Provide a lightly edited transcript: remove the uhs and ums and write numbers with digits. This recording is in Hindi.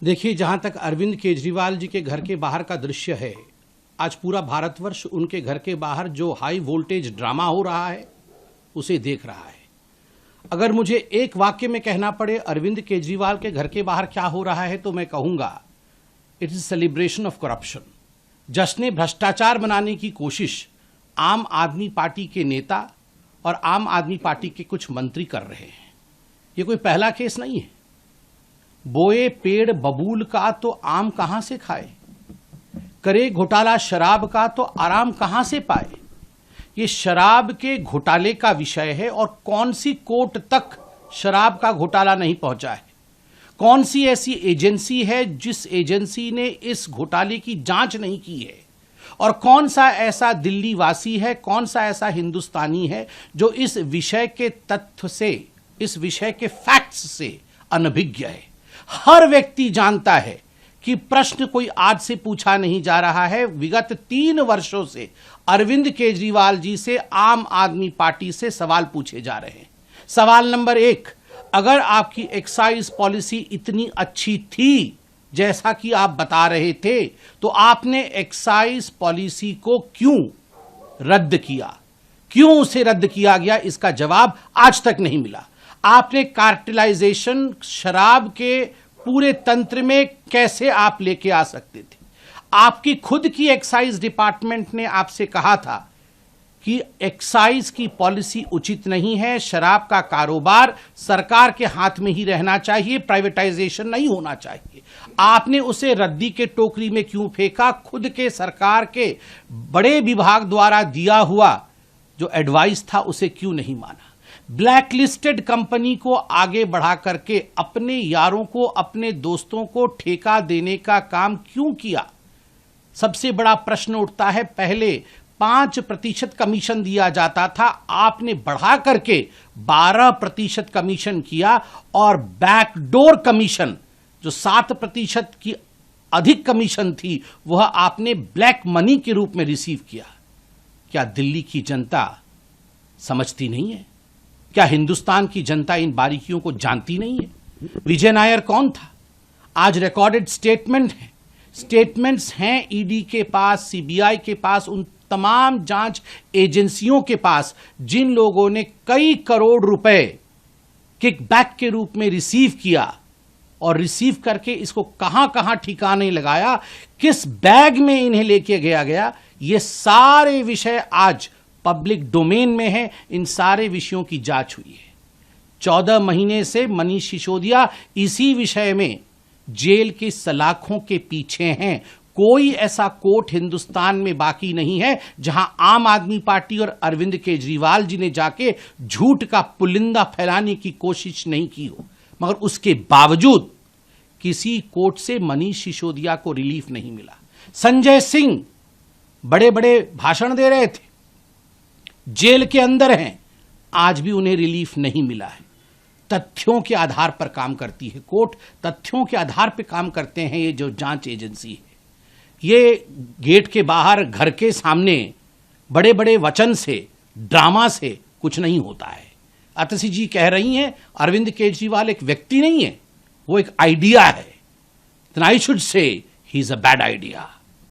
देखिए, जहां तक अरविंद केजरीवाल जी के घर के बाहर का दृश्य है, आज पूरा भारतवर्ष उनके घर के बाहर जो हाई वोल्टेज ड्रामा हो रहा है उसे देख रहा है। अगर मुझे एक वाक्य में कहना पड़े अरविंद केजरीवाल के घर के बाहर क्या हो रहा है तो मैं कहूंगा it is celebration of corruption. जश्न भ्रष्टाचार बनाने की कोशिश आम आदमी पार्टी के नेता और आम आदमी पार्टी के कुछ मंत्री कर रहे हैं। ये कोई पहला केस नहीं है। बोए पेड़ बबूल का तो आम कहां से खाए, करे घोटाला शराब का तो आराम कहां से पाए। ये शराब के घोटाले का विषय है और कौन सी कोर्ट तक शराब का घोटाला नहीं पहुंचा है। कौन सी ऐसी एजेंसी है जिस एजेंसी ने इस घोटाले की जांच नहीं की है, और कौन सा ऐसा दिल्ली वासी है, कौन सा ऐसा हिंदुस्तानी है जो इस विषय के तथ्य से, इस विषय के फैक्ट्स से अनभिज्ञ है। हर व्यक्ति जानता है कि प्रश्न कोई आज से पूछा नहीं जा रहा है। विगत 3 वर्षों से अरविंद केजरीवाल जी से आम आदमी पार्टी से सवाल पूछे जा रहे हैं। सवाल नंबर 1, अगर आपकी एक्साइज पॉलिसी इतनी अच्छी थी जैसा कि आप बता रहे थे तो आपने एक्साइज पॉलिसी को क्यों रद्द किया, क्यों उसे रद्द किया गया, इसका जवाब आज तक नहीं मिला। आपने कार्टेलाइजेशन शराब के पूरे तंत्र में कैसे आप लेके आ सकते थे। आपकी खुद की एक्साइज डिपार्टमेंट ने आपसे कहा था कि एक्साइज की पॉलिसी उचित नहीं है, शराब का कारोबार सरकार के हाथ में ही रहना चाहिए, प्राइवेटाइजेशन नहीं होना चाहिए। आपने उसे रद्दी के टोकरी में क्यों फेंका? खुद के सरकार के बड़े विभाग द्वारा दिया हुआ जो एडवाइस था उसे क्यों नहीं माना? ब्लैक लिस्टेड कंपनी को आगे बढ़ा करके अपने यारों को, अपने दोस्तों को ठेका देने का काम क्यों किया? सबसे बड़ा प्रश्न उठता है। पहले 5% कमीशन दिया जाता था, आपने बढ़ा करके 12% कमीशन किया और बैकडोर कमीशन जो 7% की अधिक कमीशन थी वह आपने ब्लैक मनी के रूप में रिसीव किया। क्या दिल्ली की जनता समझती नहीं है? क्या हिंदुस्तान की जनता इन बारीकियों को जानती नहीं है? विजय नायर कौन था? आज रिकॉर्डेड स्टेटमेंट है, स्टेटमेंट्स हैं ईडी के पास, सीबीआई के पास, उन तमाम जांच एजेंसियों के पास जिन लोगों ने कई करोड़ रुपए किकबैक के रूप में रिसीव किया और रिसीव करके इसको कहां कहां ठिकाने लगाया, किस बैग में इन्हें लेके गया। ये सारे विषय आज पब्लिक डोमेन में है। इन सारे विषयों की जांच हुई है। 14 महीने से मनीष सिसोदिया इसी विषय में जेल की सलाखों के पीछे हैं। कोई ऐसा कोर्ट हिंदुस्तान में बाकी नहीं है जहां आम आदमी पार्टी और अरविंद केजरीवाल जी ने जाके झूठ का पुलिंदा फैलाने की कोशिश नहीं की हो, मगर उसके बावजूद किसी कोर्ट से मनीष सिसोदिया को रिलीफ नहीं मिला। संजय सिंह बड़े बड़े भाषण दे रहे थे, जेल के अंदर हैं, आज भी उन्हें रिलीफ नहीं मिला है। तथ्यों के आधार पर काम करती है कोर्ट, तथ्यों के आधार पर काम करते हैं ये जो जांच एजेंसी है। ये गेट के बाहर, घर के सामने बड़े बड़े वचन से, ड्रामा से कुछ नहीं होता है। अतसी जी कह रही हैं अरविंद केजरीवाल एक व्यक्ति नहीं है, वो एक आइडिया है। I should say he is a bad idea.